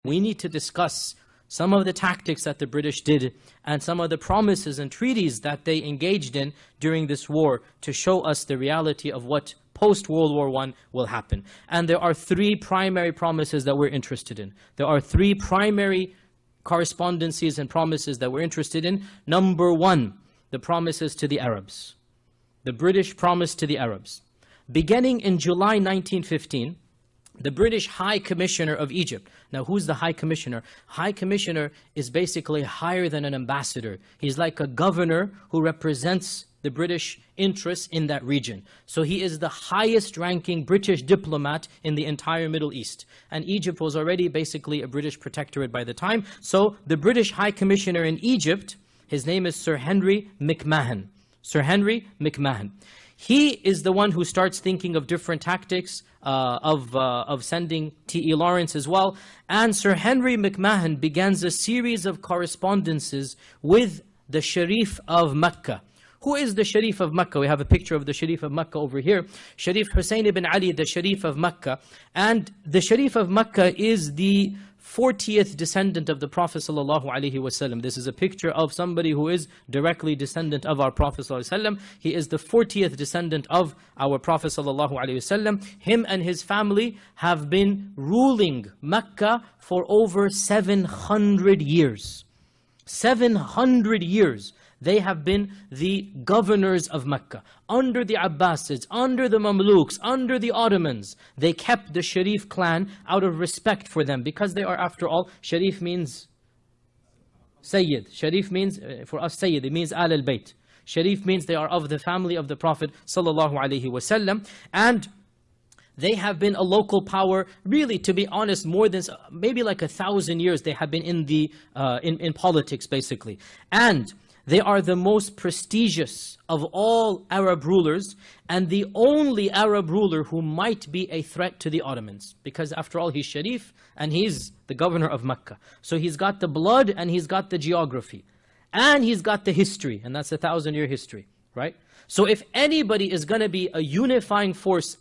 we need to discuss some of the tactics that the British did and some of the promises and treaties that they engaged in during this war to show us the reality of what post-World War I will happen. And there are three primary promises that we're interested in. There are three primary correspondences and promises that we're interested in. Number one, the promises to the Arabs. The British promise to the Arabs. Beginning in July 1915, the British High Commissioner of Egypt. Now, who's the High Commissioner? High Commissioner is basically higher than an ambassador. He's like a governor who represents the British interests in that region. So he is the highest ranking British diplomat in the entire Middle East. And Egypt was already basically a British protectorate by the time. So the British High Commissioner in Egypt, his name is Sir Henry McMahon. Sir Henry McMahon. He is the one who starts thinking of different tactics of sending T.E. Lawrence as well. And Sir Henry McMahon begins a series of correspondences with the Sharif of Mecca. Who is the Sharif of Mecca? We have a picture of the Sharif of Mecca over here. Sharif Hussein ibn Ali, the Sharif of Mecca. And the Sharif of Mecca is the 40th descendant of the Prophet ﷺ. This is a picture of somebody who is directly descendant of our Prophet ﷺ. He is the 40th descendant of our Prophet ﷺ. Him and his family have been ruling Mecca for over 700 years. 700 years. They have been the governors of Mecca. Under the Abbasids, under the Mamluks, under the Ottomans, they kept the Sharif clan out of respect for them, because they are, after all, Sharif means Sayyid. Sharif means, for us Sayyid, it means Al al-Bayt. Sharif means they are of the family of the Prophet ﷺ. And they have been a local power, really, to be honest, more than, maybe like 1,000 years they have been in politics, basically. And they are the most prestigious of all Arab rulers, and the only Arab ruler who might be a threat to the Ottomans. Because after all, he's Sharif, and he's the governor of Mecca. So he's got the blood, and he's got the geography. And he's got the history, and that's a 1,000-year history, right? So if anybody is going to be a unifying force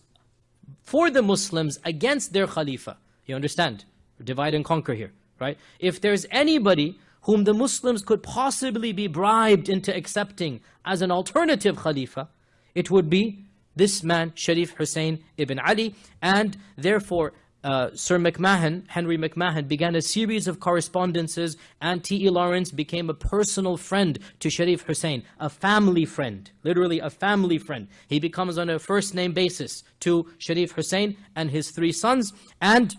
for the Muslims against their Khalifa, you understand? Divide and conquer here, right? If there's anybody whom the Muslims could possibly be bribed into accepting as an alternative Khalifa, it would be this man, Sharif Hussein ibn Ali. And therefore, Sir McMahon, Henry McMahon, began a series of correspondences, and T.E. Lawrence became a personal friend to Sharif Hussein, a family friend, literally a family friend. He becomes on a first-name basis to Sharif Hussein and his three sons. And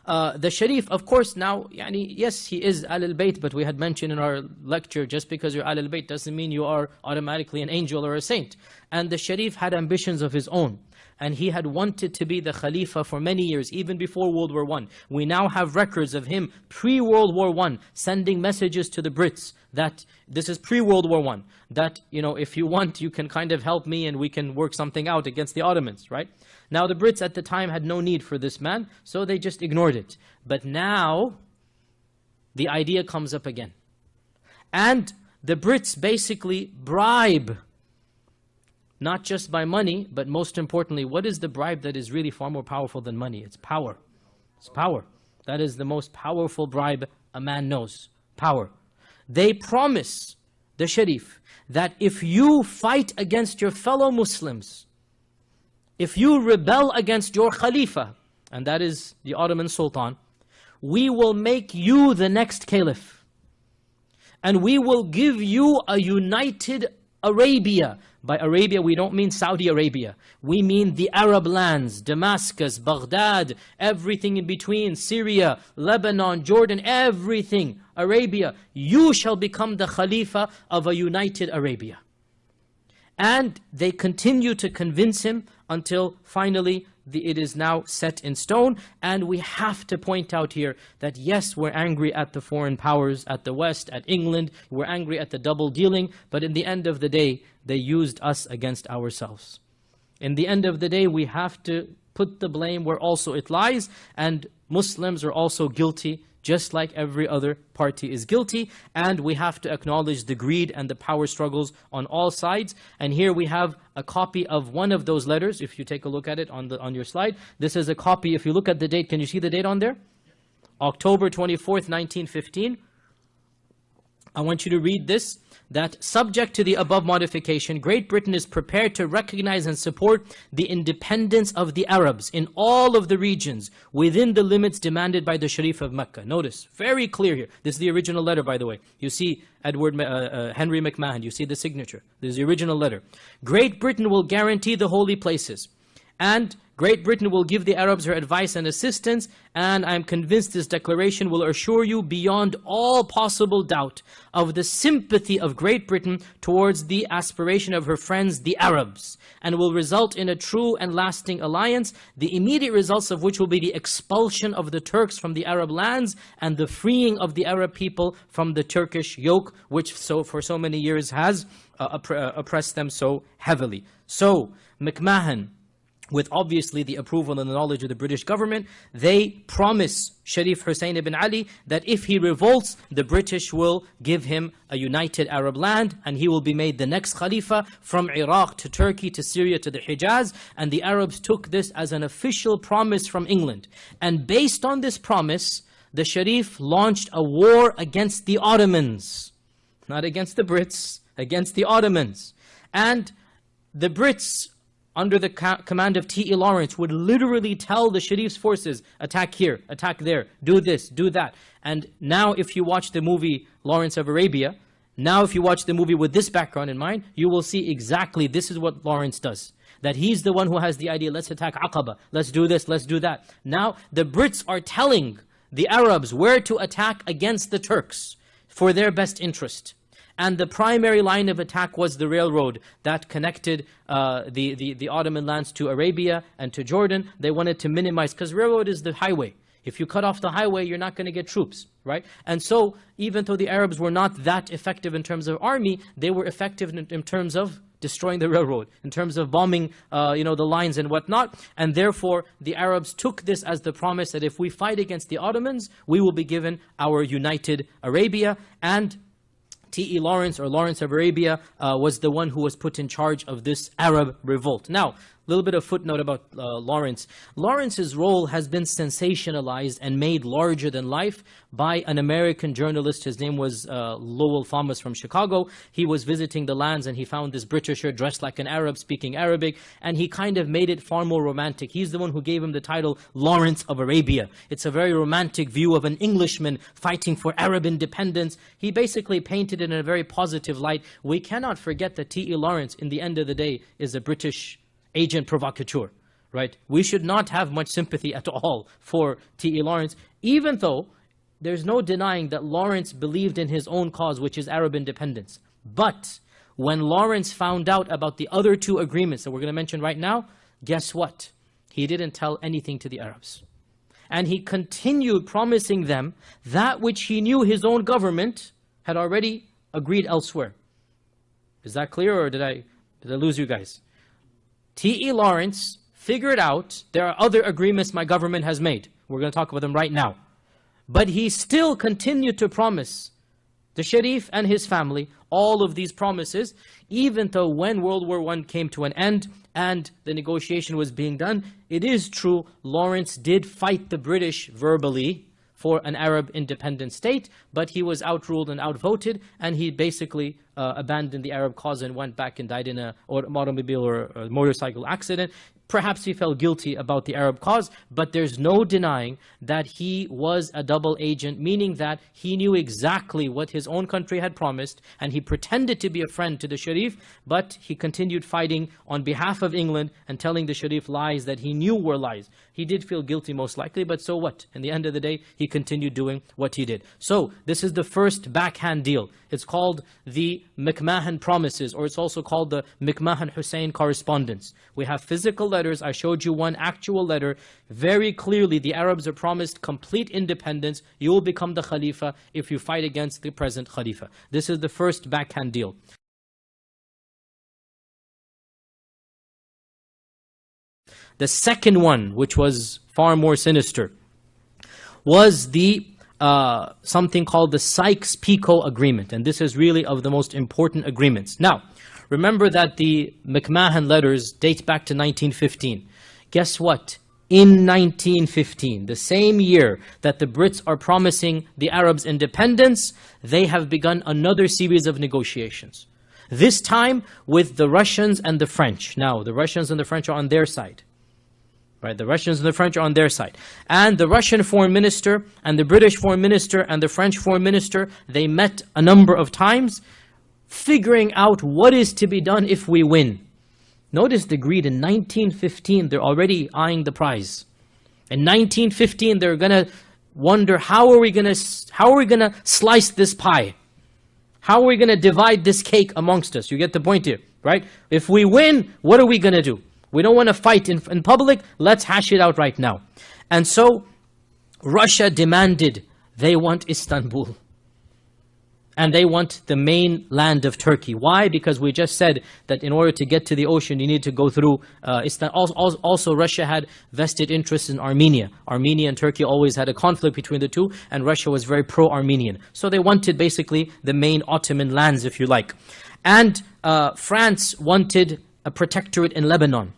the Sharif, of course, now, yes, he is Al al-Bayt, but we had mentioned in our lecture, just because you're Al al-Bayt doesn't mean you are automatically an angel or a saint. And the Sharif had ambitions of his own. And he had wanted to be the Khalifa for many years, even before World War I. We now have records of him pre-World War I, sending messages to the Brits that, this is pre-World War I, that, if you want, you can kind of help me and we can work something out against the Ottomans, right? Now, the Brits at the time had no need for this man, so they just ignored it. But now, the idea comes up again. And the Brits basically bribe, not just by money, but most importantly, what is the bribe that is really far more powerful than money? It's power. It's power. That is the most powerful bribe a man knows. Power. They promise the Sharif that if you fight against your fellow Muslims, if you rebel against your Khalifa, and that is the Ottoman Sultan, we will make you the next Caliph. And we will give you a united Arabia. By Arabia, we don't mean Saudi Arabia. We mean the Arab lands, Damascus, Baghdad, everything in between, Syria, Lebanon, Jordan, everything, Arabia. You shall become the Khalifa of a united Arabia. And they continue to convince him until finally it is now set in stone. And we have to point out here that yes, we're angry at the foreign powers, at the West, at England. We're angry at the double dealing. But in the end of the day, they used us against ourselves. In the end of the day, we have to put the blame where also it lies. And Muslims are also guilty, just like every other party is guilty. And we have to acknowledge the greed and the power struggles on all sides. And here we have a copy of one of those letters. If you take a look at it on your slide, this is a copy. If you look at the date, can you see the date on there? October 24th, 1915. I want you to read this, that subject to the above modification, Great Britain is prepared to recognize and support the independence of the Arabs in all of the regions within the limits demanded by the Sharif of Mecca. Notice, very clear here. This is the original letter, by the way. You see Henry McMahon, you see the signature. This is the original letter. Great Britain will guarantee the holy places, and Great Britain will give the Arabs her advice and assistance, and I'm convinced this declaration will assure you beyond all possible doubt of the sympathy of Great Britain towards the aspiration of her friends, the Arabs, and will result in a true and lasting alliance, the immediate results of which will be the expulsion of the Turks from the Arab lands and the freeing of the Arab people from the Turkish yoke, which for so many years has oppressed them so heavily. So, McMahon, with obviously the approval and the knowledge of the British government, they promise Sharif Hussein ibn Ali that if he revolts, the British will give him a united Arab land, and he will be made the next Khalifa from Iraq to Turkey to Syria to the Hijaz. And the Arabs took this as an official promise from England. And based on this promise, the Sharif launched a war against the Ottomans. Not against the Brits, against the Ottomans. And the Brits, under the command of T.E. Lawrence, would literally tell the Sharif's forces, attack here, attack there, do this, do that. And now if you watch the movie Lawrence of Arabia, now if you watch the movie with this background in mind, you will see exactly this is what Lawrence does. That he's the one who has the idea, let's attack Aqaba, let's do this, let's do that. Now the Brits are telling the Arabs where to attack against the Turks for their best interest. And the primary line of attack was the railroad that connected the Ottoman lands to Arabia and to Jordan. They wanted to minimize, because railroad is the highway. If you cut off the highway, you're not going to get troops, right? And so, even though the Arabs were not that effective in terms of army, they were effective in terms of destroying the railroad, in terms of bombing the lines and whatnot. And therefore, the Arabs took this as the promise that if we fight against the Ottomans, we will be given our united Arabia. And T.E. Lawrence, or Lawrence of Arabia, was the one who was put in charge of this Arab revolt. Now, a little bit of footnote about Lawrence. Lawrence's role has been sensationalized and made larger than life by an American journalist. His name was Lowell Thomas from Chicago. He was visiting the lands and he found this Britisher dressed like an Arab, speaking Arabic, and he kind of made it far more romantic. He's the one who gave him the title Lawrence of Arabia. It's a very romantic view of an Englishman fighting for Arab independence. He basically painted it in a very positive light. We cannot forget that T.E. Lawrence, in the end of the day, is a British agent provocateur, right? We should not have much sympathy at all for T.E. Lawrence, even though there's no denying that Lawrence believed in his own cause, which is Arab independence. But when Lawrence found out about the other two agreements that we're going to mention right now, guess what? He didn't tell anything to the Arabs. And he continued promising them that which he knew his own government had already agreed elsewhere. Is that clear, or did I lose you guys? T.E. Lawrence figured out there are other agreements my government has made. We're going to talk about them right now. But he still continued to promise the Sharif and his family all of these promises, even though when World War I came to an end and the negotiation was being done, it is true, Lawrence did fight the British verbally for an Arab independent state, but he was outruled and outvoted, and he basically abandoned the Arab cause and went back and died in an automobile or a motorcycle accident. Perhaps he felt guilty about the Arab cause, but there's no denying that he was a double agent, meaning that he knew exactly what his own country had promised, and he pretended to be a friend to the Sharif, but he continued fighting on behalf of England and telling the Sharif lies that he knew were lies. He did feel guilty most likely, but so what? In the end of the day, he continued doing what he did. So, this is the first backhand deal. It's called the McMahon Promises, or it's also called the McMahon-Hussein Correspondence. We have physical letters. I showed you one actual letter. Very clearly, the Arabs are promised complete independence. You will become the Khalifa if you fight against the present Khalifa. This is the first backhand deal. The second one, which was far more sinister, was the something called the Sykes-Picot Agreement. And this is really of the most important agreements. Now, remember that the McMahon letters date back to 1915. Guess what? in 1915, the same year that the Brits are promising the Arabs independence, they have begun another series of negotiations. This time with the Russians and the French. Now, the Russians and the French are on their side. Right? The Russians and the French are on their side. And the Russian foreign minister and the British foreign minister and the French foreign minister, they met a number of times, figuring out what is to be done if we win. Notice the greed. In 1915, they're already eyeing the prize. In 1915, they're going to wonder, how are we going to slice this pie? How are we going to divide this cake amongst us? You get the point here, right? If we win, what are we going to do? We don't want to fight in public. Let's hash it out right now. And so Russia demanded, they want Istanbul. And they want the main land of Turkey. Why? Because we just said that in order to get to the ocean, you need to go through Istanbul. Also, Russia had vested interests in Armenia. Armenia and Turkey always had a conflict between the two, and Russia was very pro-Armenian. So they wanted basically the main Ottoman lands, if you like. And France wanted a protectorate in Lebanon,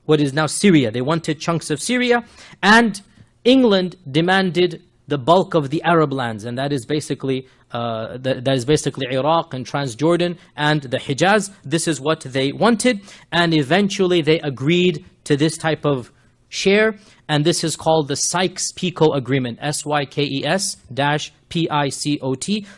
what is now Syria. They wanted chunks of Syria. And England demanded the bulk of the Arab lands, and that is basically Iraq and Transjordan and the Hijaz. This is what they wanted, and eventually they agreed to this type of share, and this is called the Sykes-Picot Agreement, Sykes-Picot,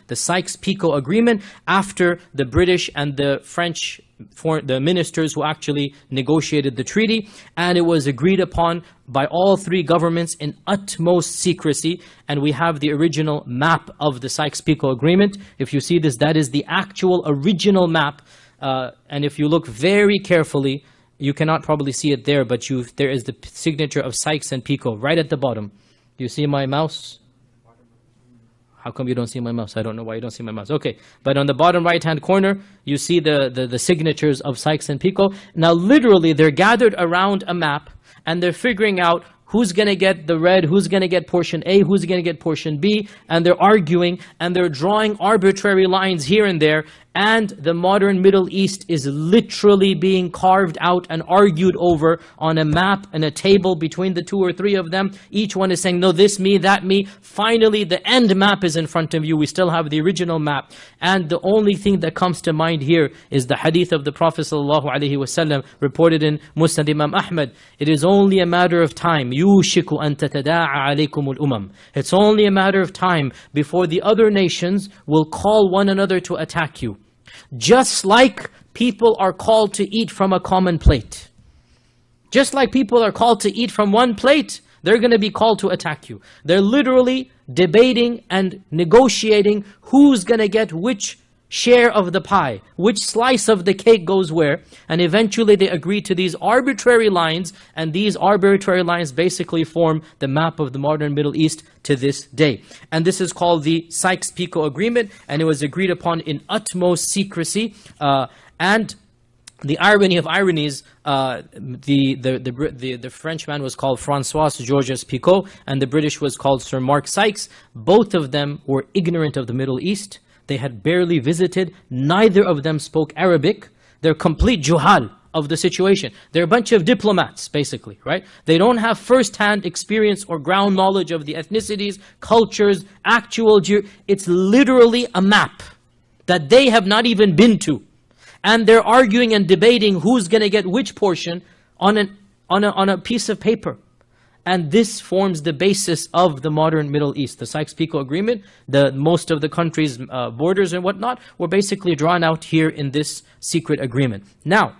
the Sykes-Picot Agreement, after the British and the French, the ministers who actually negotiated the treaty, and it was agreed upon by all three governments in utmost secrecy. And we have the original map of the Sykes-Picot Agreement. If you see this, that is the actual original map, and if you look very carefully, you cannot probably see it there, but there is the signature of Sykes and Picot right at the bottom. Do you see my mouse? How come you don't see my mouse? I don't know why you don't see my mouse. Okay, but on the bottom right-hand corner, you see the signatures of Sykes and Picot. Now, literally, they're gathered around a map, and they're figuring out who's going to get the red, who's going to get portion A, who's going to get portion B, and they're arguing, and they're drawing arbitrary lines here and there, and the modern Middle East is literally being carved out and argued over on a map and a table between the two or three of them. Each one is saying, no, this me, that me. Finally, the end map is in front of you. We still have the original map. And the only thing that comes to mind here is the hadith of the Prophet ﷺ reported in Musnad Imam Ahmad. It is only a matter of time. يُوشِكُ أَن تَتَدَاعَ عَلَيْكُمُ الْأُمَمِ. It's only a matter of time before the other nations will call one another to attack you. Just like people are called to eat from a common plate. Just like people are called to eat from one plate, they're going to be called to attack you. They're literally debating and negotiating who's going to get which share of the pie, which slice of the cake goes where, and eventually they agree to these arbitrary lines, and these arbitrary lines basically form the map of the modern Middle East to this day. And this is called the Sykes-Picot Agreement, and it was agreed upon in utmost secrecy. And the irony of ironies, the Frenchman was called François-Georges Picot, and the British was called Sir Mark Sykes. Both of them were ignorant of the Middle East. They had barely visited. Neither of them spoke Arabic. They're complete juhal of the situation. They're a bunch of diplomats, basically, right? They don't have first-hand experience or ground knowledge of the ethnicities, cultures, it's literally a map that they have not even been to. And they're arguing and debating who's going to get which portion on a piece of paper. And this forms the basis of the modern Middle East. The Sykes-Picot Agreement, most of the country's borders and whatnot were basically drawn out here in this secret agreement. Now,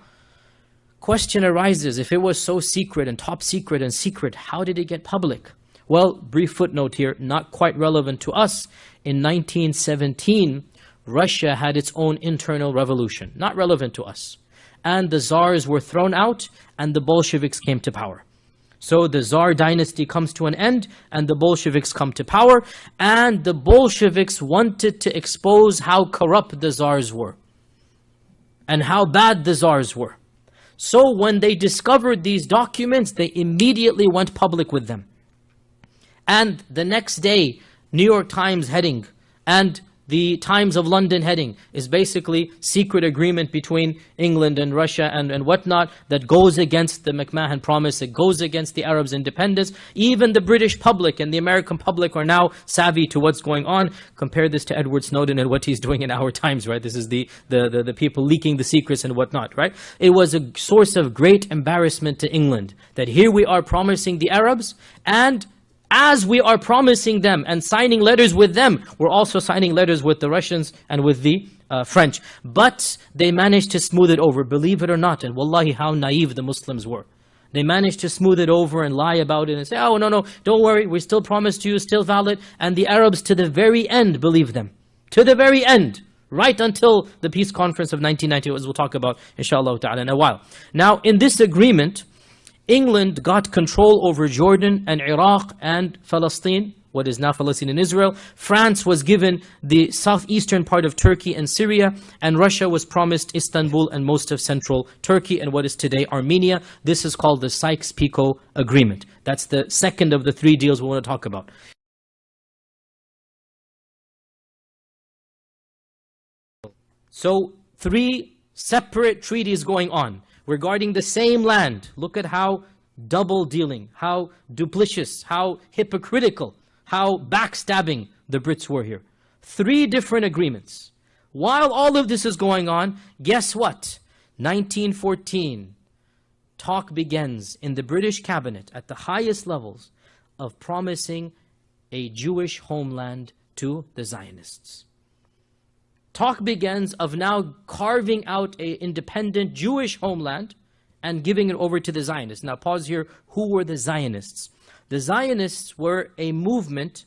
question arises, if it was so secret and top secret and secret, how did it get public? Well, brief footnote here, not quite relevant to us. In 1917, Russia had its own internal revolution, not relevant to us. And the Tsars were thrown out, and the Bolsheviks came to power. So the Tsar dynasty comes to an end, and the Bolsheviks come to power, and the Bolsheviks wanted to expose how corrupt the Tsars were, and how bad the Tsars were. So when they discovered these documents, they immediately went public with them. And the next day, New York Times heading, and The Times of London heading is basically secret agreement between England and Russia and whatnot that goes against the McMahon Promise, it goes against the Arabs' independence. Even the British public and the American public are now savvy to what's going on. Compare this to Edward Snowden and what he's doing in our times, right? This is the people leaking the secrets and whatnot, right? It was a source of great embarrassment to England that here we are promising the Arabs, and as we are promising them and signing letters with them, we're also signing letters with the Russians and with the French. But they managed to smooth it over, believe it or not. And wallahi, how naive the Muslims were. They managed to smooth it over and lie about it and say, oh, no, don't worry, we still promised to you, still valid. And the Arabs to the very end believed them. To the very end. Right until the peace conference of 1990, as we'll talk about, inshallah ta'ala, in a while. Now, in this agreement, England got control over Jordan and Iraq and Palestine, what is now Palestine and Israel. France was given the southeastern part of Turkey and Syria, and Russia was promised Istanbul and most of central Turkey and what is today Armenia. This is called the Sykes-Picot Agreement. That's the second of the three deals we want to talk about. So, three separate treaties going on regarding the same land. Look at how double dealing, how duplicitous, how hypocritical, how backstabbing the Brits were here. Three different agreements. While all of this is going on, guess what? 1914, talk begins in the British cabinet at the highest levels of promising a Jewish homeland to the Zionists. Talk begins of now carving out an independent Jewish homeland and giving it over to the Zionists. Now pause here. Who were the Zionists? The Zionists were a movement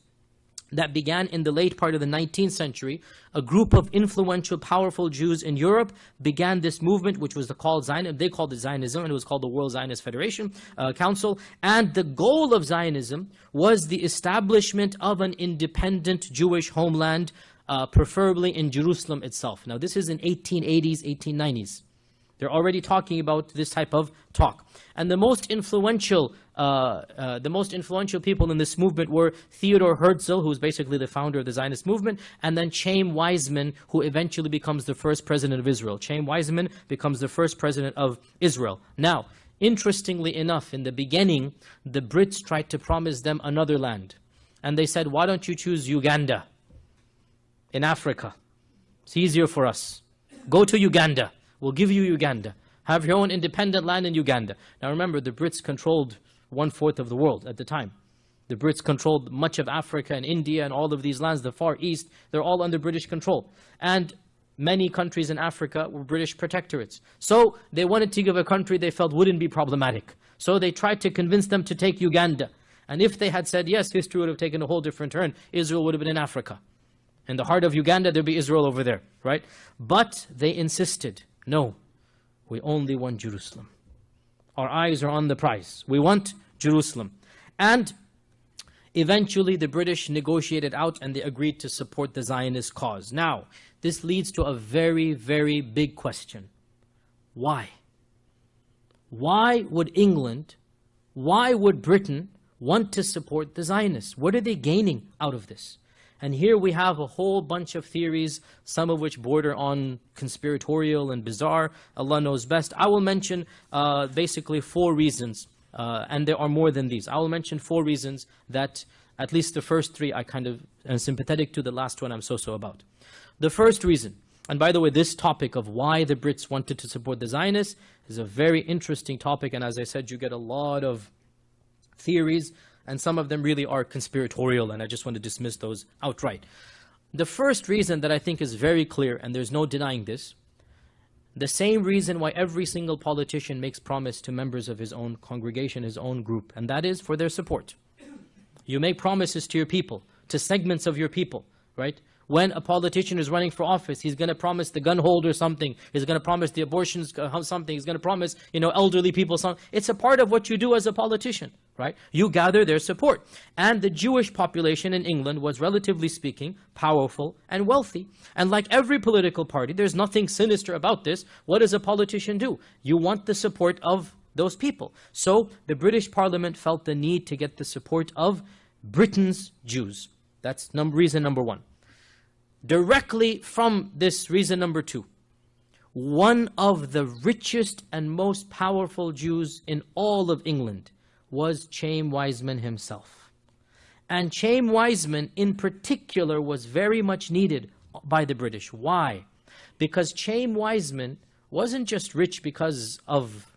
that began in the late part of the 19th century. A group of influential, powerful Jews in Europe began this movement, which was called Zionism. They called it Zionism, and it was called the World Zionist Federation Council. And the goal of Zionism was the establishment of an independent Jewish homeland, preferably in Jerusalem itself. Now this is in 1880s, 1890s. They're already talking about this type of talk. And the most influential people in this movement were Theodor Herzl, who was basically the founder of the Zionist movement, and then Chaim Weizmann, who eventually becomes the first president of Israel. Chaim Weizmann becomes the first president of Israel. Now, interestingly enough, in the beginning, the Brits tried to promise them another land. And they said, why don't you choose Uganda in Africa? It's easier for us. Go to Uganda. We'll give you Uganda. Have your own independent land in Uganda. Now remember, the Brits controlled 1/4 of the world at the time. The Brits controlled much of Africa and India and all of these lands, the Far East. They're all under British control. And many countries in Africa were British protectorates. So they wanted to give a country they felt wouldn't be problematic. So they tried to convince them to take Uganda. And if they had said yes, history would have taken a whole different turn. Israel would have been in Africa. In the heart of Uganda, there'd be Israel over there, right? But they insisted, no, we only want Jerusalem. Our eyes are on the prize. We want Jerusalem. And eventually the British negotiated out and they agreed to support the Zionist cause. Now, this leads to a very, very big question. Why? Why would England, why would Britain want to support the Zionists? What are they gaining out of this? And here we have a whole bunch of theories, some of which border on conspiratorial and bizarre. Allah knows best. I will mention basically 4 reasons, and there are more than these. I will mention 4 reasons that at least the first 3 I kind of am sympathetic to, the last one I'm so-so about. The first reason, and by the way, this topic of why the Brits wanted to support the Zionists is a very interesting topic, and as I said, you get a lot of theories, and some of them really are conspiratorial, and I just want to dismiss those outright. The first reason that I think is very clear, and there's no denying this, the same reason why every single politician makes promise to members of his own congregation, his own group, and that is for their support. You make promises to your people, to segments of your people, right? When a politician is running for office, he's going to promise the gun holder something. He's going to promise the abortions something. He's going to promise, elderly people something. It's a part of what you do as a politician, right? You gather their support. And the Jewish population in England was, relatively speaking, powerful and wealthy. And like every political party, there's nothing sinister about this. What does a politician do? You want the support of those people. So the British Parliament felt the need to get the support of Britain's Jews. That's reason number 1. directly from this reason number 2. One of the richest and most powerful Jews in all of England was Chaim Weizmann himself. And Chaim Weizmann in particular was very much needed by the British. Why? Because Chaim Weizmann wasn't just rich because of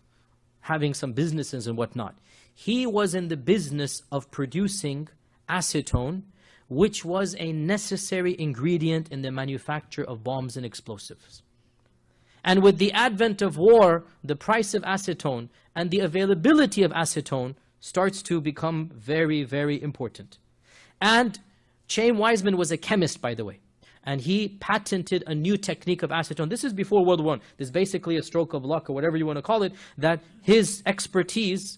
having some businesses and whatnot. He was in the business of producing acetone, which was a necessary ingredient in the manufacture of bombs and explosives. And with the advent of war, the price of acetone and the availability of acetone starts to become very, very important. And Chaim Weizmann was a chemist, by the way. And he patented a new technique of acetone. This is before World War I. This is basically a stroke of luck, or whatever you want to call it, that his expertise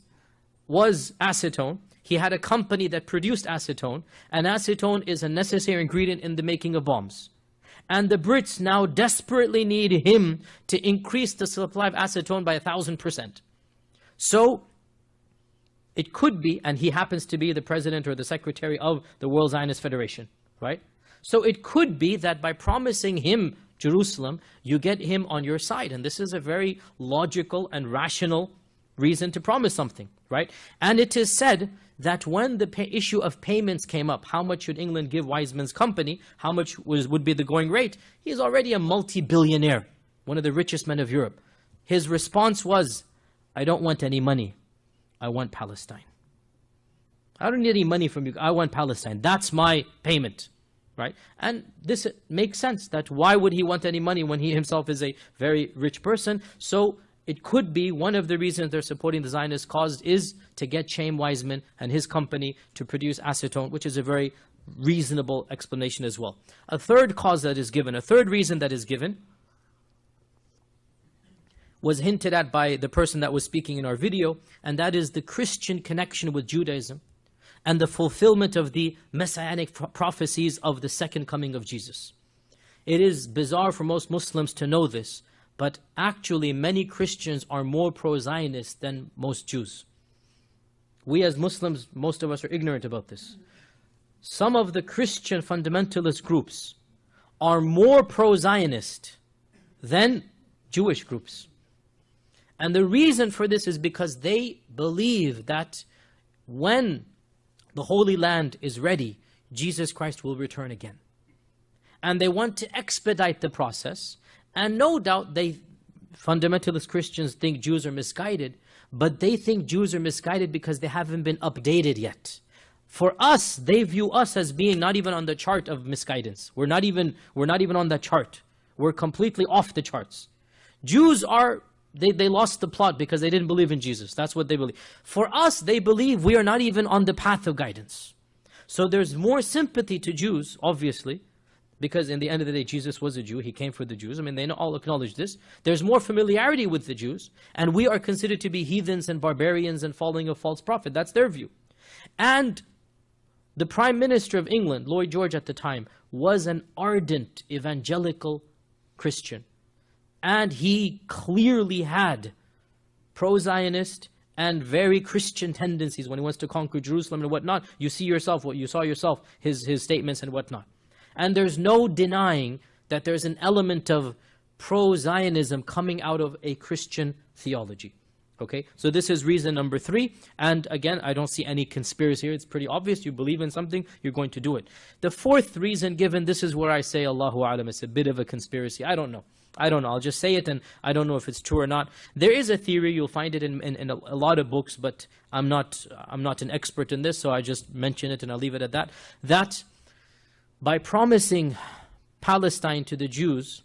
was acetone. He had a company that produced acetone, and acetone is a necessary ingredient in the making of bombs. And the Brits now desperately need him to increase the supply of acetone by 1,000%. So it could be, and he happens to be the president or the secretary of the World Zionist Federation, right? So it could be that by promising him Jerusalem, you get him on your side. And this is a very logical and rational reason to promise something, right? And it is said that when the issue of payments came up, how much should England give Weizmann's company, how much would be the going rate, he's already a multi-billionaire, one of the richest men of Europe. His response was, I don't want any money, I want Palestine. I don't need any money from you, I want Palestine. That's my payment. Right? And this makes sense, that why would he want any money when he himself is a very rich person? So it could be one of the reasons they're supporting the Zionist cause is to get Chaim Weizmann and his company to produce acetone, which is a very reasonable explanation as well. A third cause that is given, a third reason that is given, was hinted at by the person that was speaking in our video, and that is the Christian connection with Judaism and the fulfillment of the messianic prophecies of the second coming of Jesus. It is bizarre for most Muslims to know this, but actually many Christians are more pro-Zionist than most Jews. We as Muslims, most of us are ignorant about this. Some of the Christian fundamentalist groups are more pro-Zionist than Jewish groups. And the reason for this is because they believe that when the Holy Land is ready, Jesus Christ will return again. And they want to expedite the process. And no doubt fundamentalist Christians think Jews are misguided, but they think Jews are misguided because they haven't been updated yet. For us, they view us as being not even on the chart of misguidance. We're not even on that chart. We're completely off the charts. Jews are... They lost the plot because they didn't believe in Jesus. That's what they believe. For us, they believe we are not even on the path of guidance. So there's more sympathy to Jews, obviously, because in the end of the day, Jesus was a Jew. He came for the Jews. I mean, they all acknowledge this. There's more familiarity with the Jews, and we are considered to be heathens and barbarians and following a false prophet. That's their view. And the Prime Minister of England, Lloyd George at the time, was an ardent evangelical Christian. And he clearly had pro-Zionist and very Christian tendencies when he wants to conquer Jerusalem and whatnot. You saw yourself, his statements and whatnot. And there's no denying that there's an element of pro-Zionism coming out of a Christian theology. Okay, so this is reason number 3. And again, I don't see any conspiracy here. It's pretty obvious. You believe in something, you're going to do it. The fourth reason given, this is where I say, Allahu A'lam, it's a bit of a conspiracy. I don't know. I'll just say it, and I don't know if it's true or not. There is a theory, you'll find it in a lot of books, but I'm not an expert in this, so I just mention it and I'll leave it at that. That by promising Palestine to the Jews,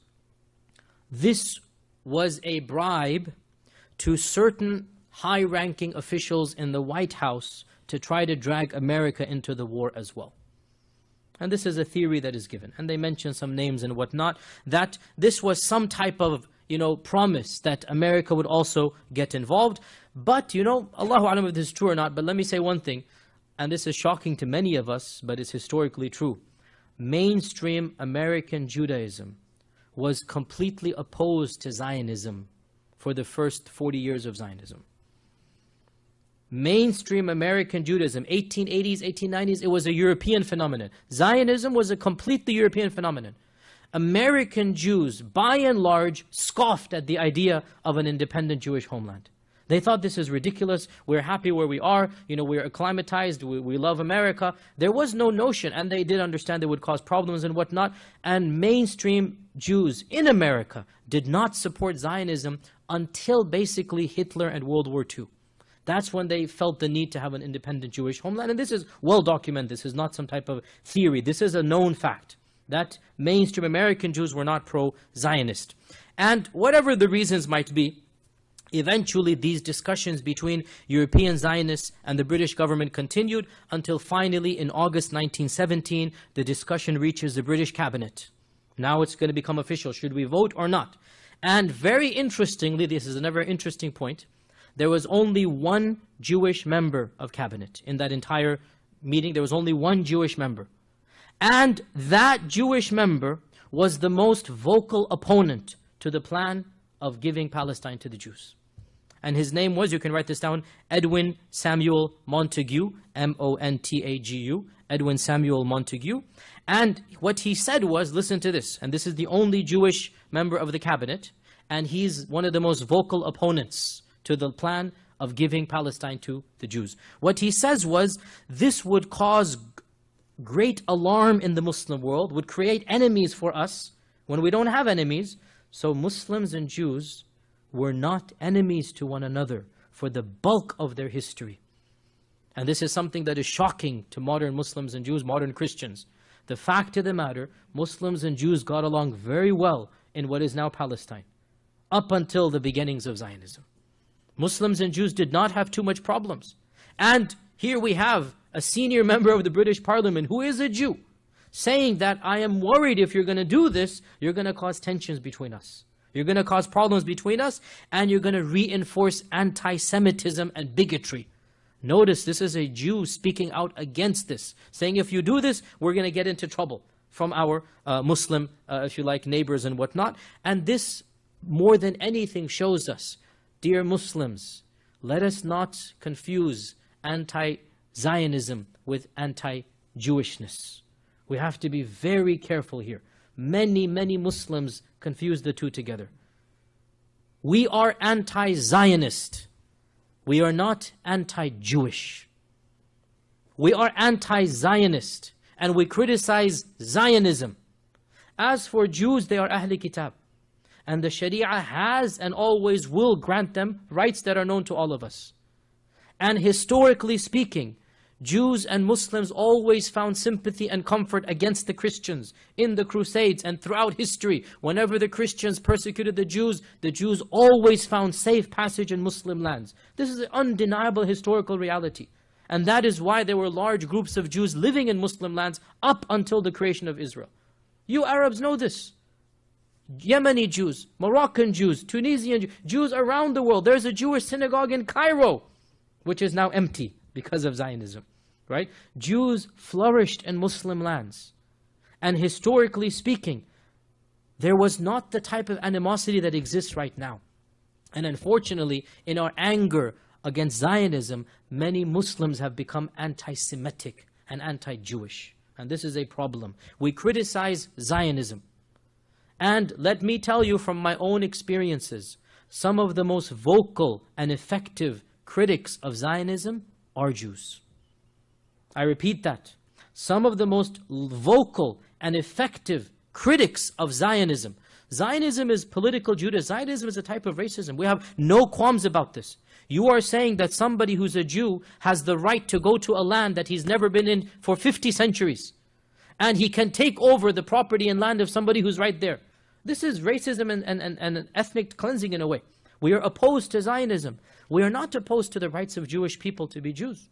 this was a bribe to certain high-ranking officials in the White House to try to drag America into the war as well. And this is a theory that is given. And they mention some names and whatnot, that this was some type of, promise that America would also get involved. But, Allahu A'lam if this is true or not, but let me say one thing, and this is shocking to many of us, but it's historically true. Mainstream American Judaism was completely opposed to Zionism for the first 40 years of Zionism. Mainstream American Judaism, 1880s, 1890s, it was a European phenomenon. Zionism was a completely European phenomenon. American Jews, by and large, scoffed at the idea of an independent Jewish homeland. They thought this is ridiculous, we're happy where we are, we're acclimatized, we love America. There was no notion, and they did understand it would cause problems and whatnot, and mainstream Jews in America did not support Zionism until basically Hitler and World War II. That's when they felt the need to have an independent Jewish homeland, and this is well documented. This is not some type of theory. This is a known fact, that mainstream American Jews were not pro-Zionist. And whatever the reasons might be, eventually these discussions between European Zionists and the British government continued until finally in August 1917, the discussion reaches the British cabinet. Now it's going to become official. Should we vote or not? And very interestingly, this is another interesting point, there was only one Jewish member of cabinet in that entire meeting. There was only one Jewish member. And that Jewish member was the most vocal opponent to the plan of giving Palestine to the Jews. And his name was, you can write this down, Edwin Samuel Montagu, M-O-N-T-A-G-U, Edwin Samuel Montagu. And what he said was, listen to this, and this is the only Jewish member of the cabinet, and he's one of the most vocal opponents to the plan of giving Palestine to the Jews. What he says was, this would cause great alarm in the Muslim world, would create enemies for us when we don't have enemies. So Muslims and Jews were not enemies to one another for the bulk of their history. And this is something that is shocking to modern Muslims and Jews, modern Christians. The fact of the matter, Muslims and Jews got along very well in what is now Palestine, up until the beginnings of Zionism. Muslims and Jews did not have too much problems. And here we have a senior member of the British Parliament who is a Jew, saying that I am worried if you're going to do this, you're going to cause tensions between us. You're going to cause problems between us, and you're going to reinforce anti-Semitism and bigotry. Notice this is a Jew speaking out against this, saying if you do this, we're going to get into trouble from our Muslim, if you like, neighbors and whatnot. And this, more than anything, shows us, dear Muslims, let us not confuse anti-Zionism with anti-Jewishness. We have to be very careful here. Many Muslims confuse the two together. We are anti-Zionist. We are not anti-Jewish. We are anti-Zionist, and we criticize Zionism. As for Jews, they are Ahl Kitab. And the Sharia has and always will grant them rights that are known to all of us. And historically speaking, Jews and Muslims always found sympathy and comfort against the Christians in the Crusades and throughout history. Whenever the Christians persecuted the Jews always found safe passage in Muslim lands. This is an undeniable historical reality. And that is why there were large groups of Jews living in Muslim lands up until the creation of Israel. You Arabs know this. Yemeni Jews, Moroccan Jews, Tunisian Jews, Jews around the world. There's a Jewish synagogue in Cairo, which is now empty because of Zionism, right? Jews flourished in Muslim lands. And historically speaking, there was not the type of animosity that exists right now. And unfortunately, in our anger against Zionism, many Muslims have become anti-Semitic and anti-Jewish. And this is a problem. We criticize Zionism. And let me tell you from my own experiences, some of the most vocal and effective critics of Zionism are Jews. I repeat that. Some of the most vocal and effective critics of Zionism. Zionism is political Judaism. Zionism is a type of racism. We have no qualms about this. You are saying that somebody who's a Jew has the right to go to a land that he's never been in for 50 centuries. And he can take over the property and land of somebody who's right there. This is racism and ethnic cleansing in a way. We are opposed to Zionism. We are not opposed to the rights of Jewish people to be Jews.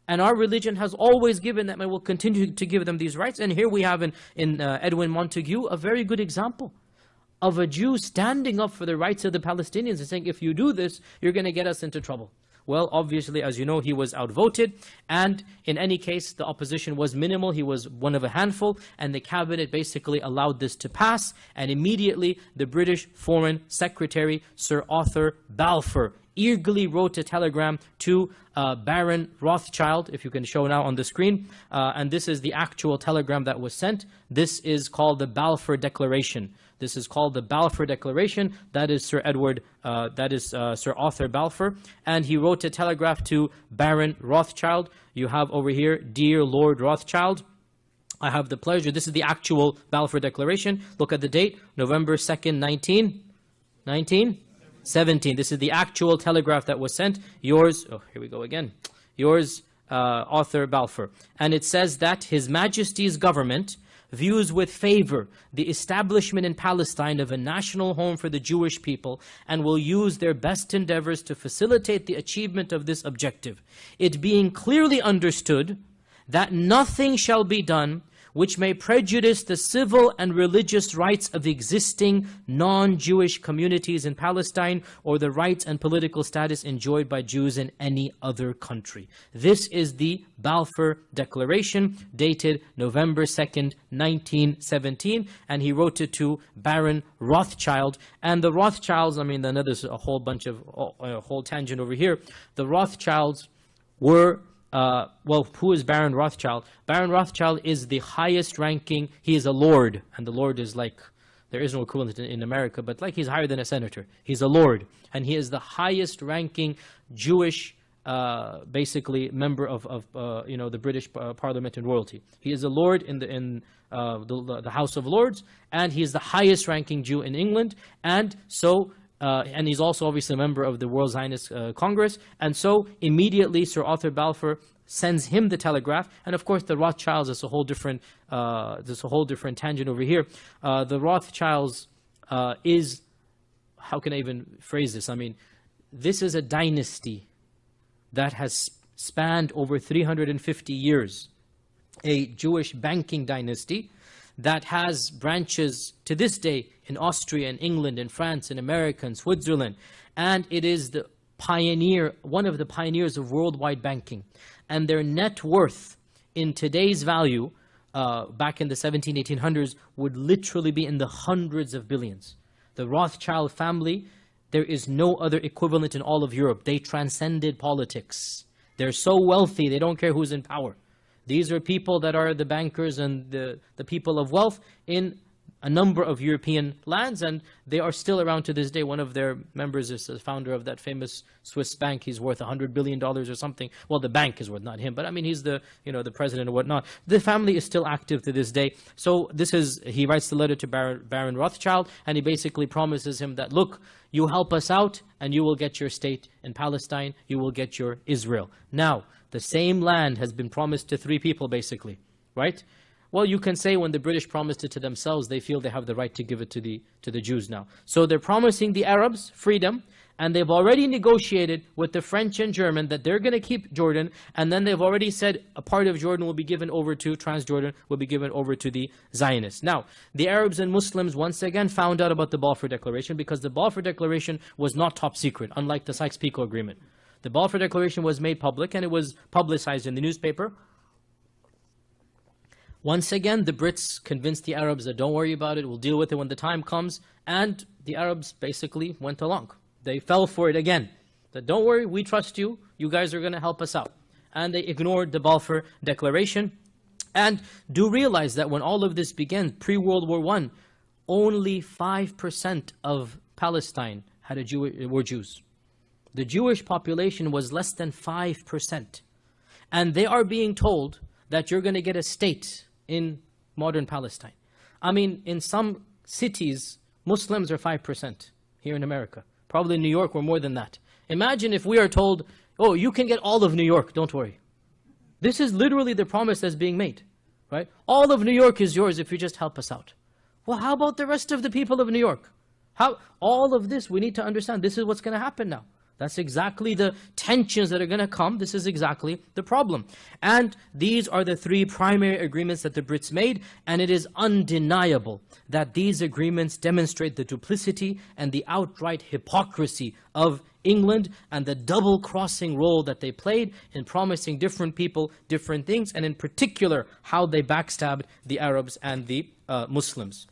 And our religion has always given them and will continue to give them these rights. And here we have in Edwin Montagu a very good example of a Jew standing up for the rights of the Palestinians and saying, if you do this, you're going to get us into trouble. Well, obviously, as you know, he was outvoted. And in any case, the opposition was minimal. He was one of a handful. And the cabinet basically allowed this to pass. And immediately, the British Foreign Secretary, Sir Arthur Balfour, eagerly wrote a telegram to Baron Rothschild, if you can show now on the screen. And this is the actual telegram that was sent. This is called the Balfour Declaration. This is called the Balfour Declaration. That is Sir Arthur Balfour. And he wrote a telegraph to Baron Rothschild. You have over here, "Dear Lord Rothschild, I have the pleasure." This is the actual Balfour Declaration. Look at the date, November 2nd, 1917. This is the actual telegraph that was sent. Yours, oh, here we go again. Yours, Arthur Balfour. And it says that His Majesty's government views with favor the establishment in Palestine of a national home for the Jewish people and will use their best endeavors to facilitate the achievement of this objective. It being clearly understood that nothing shall be done which may prejudice the civil and religious rights of existing non-Jewish communities in Palestine or the rights and political status enjoyed by Jews in any other country. This is the Balfour Declaration, dated November 2nd, 1917, and he wrote it to Baron Rothschild. And the Rothschilds, I mean, there's a whole bunch of, a whole tangent over here. The Rothschilds were well, who is Baron Rothschild? Baron Rothschild is the highest ranking, he is a lord, and the lord is like, there is no equivalent in America, but like he's higher than a senator. He's a lord, and he is the highest ranking Jewish, basically, member of the British Parliament and royalty. He is a lord in the House of Lords, and he is the highest ranking Jew in England, and so and he's also obviously a member of the World Zionist Congress. And so immediately Sir Arthur Balfour sends him the telegraph. And of course the Rothschilds is a whole different tangent over here. The Rothschilds is, how can I even phrase this? I mean, this is a dynasty that has spanned over 350 years. A Jewish banking dynasty that has branches to this day in Austria and England and France and America and Switzerland. And it is the pioneer, one of the pioneers of worldwide banking. And their net worth in today's value, back in the 1800s, would literally be in the hundreds of billions. The Rothschild family, there is no other equivalent in all of Europe. They transcended politics. They're so wealthy, they don't care who's in power. These are people that are the bankers and the people of wealth in a number of European lands, and they are still around to this day. One of their members is the founder of that famous Swiss bank. He's worth $100 billion or something. Well, the bank is worth, not him, but I mean, he's the president or whatnot. The family is still active to this day. So he writes the letter to Baron Rothschild, and he basically promises him that, look, you help us out, and you will get your state in Palestine. You will get your Israel. Now, the same land has been promised to three people, basically, right? Well, you can say when the British promised it to themselves, they feel they have the right to give it to the Jews now. So they're promising the Arabs freedom, and they've already negotiated with the French and German that they're going to keep Jordan, and then they've already said a part of Jordan will be given over to, Transjordan will be given over to the Zionists. Now, the Arabs and Muslims once again found out about the Balfour Declaration, because the Balfour Declaration was not top secret, unlike the Sykes-Picot Agreement. The Balfour Declaration was made public, and it was publicized in the newspaper. Once again, the Brits convinced the Arabs that don't worry about it, we'll deal with it when the time comes. And the Arabs basically went along. They fell for it again. That don't worry, we trust you, you guys are going to help us out. And they ignored the Balfour Declaration. And do realize that when all of this began, pre-World War I, only 5% of Palestine were Jews. The Jewish population was less than 5%. And they are being told that you're going to get a state in modern Palestine. I mean, in some cities, Muslims are 5% here in America. Probably in New York, we're more than that. Imagine if we are told, oh, you can get all of New York, don't worry. This is literally the promise that's being made, right? All of New York is yours if you just help us out. Well, how about the rest of the people of New York? All of this, we need to understand, this is what's going to happen now. That's exactly the tensions that are going to come. This is exactly the problem. And these are the three primary agreements that the Brits made, and it is undeniable that these agreements demonstrate the duplicity and the outright hypocrisy of England and the double-crossing role that they played in promising different people different things, and in particular, how they backstabbed the Arabs and the Muslims.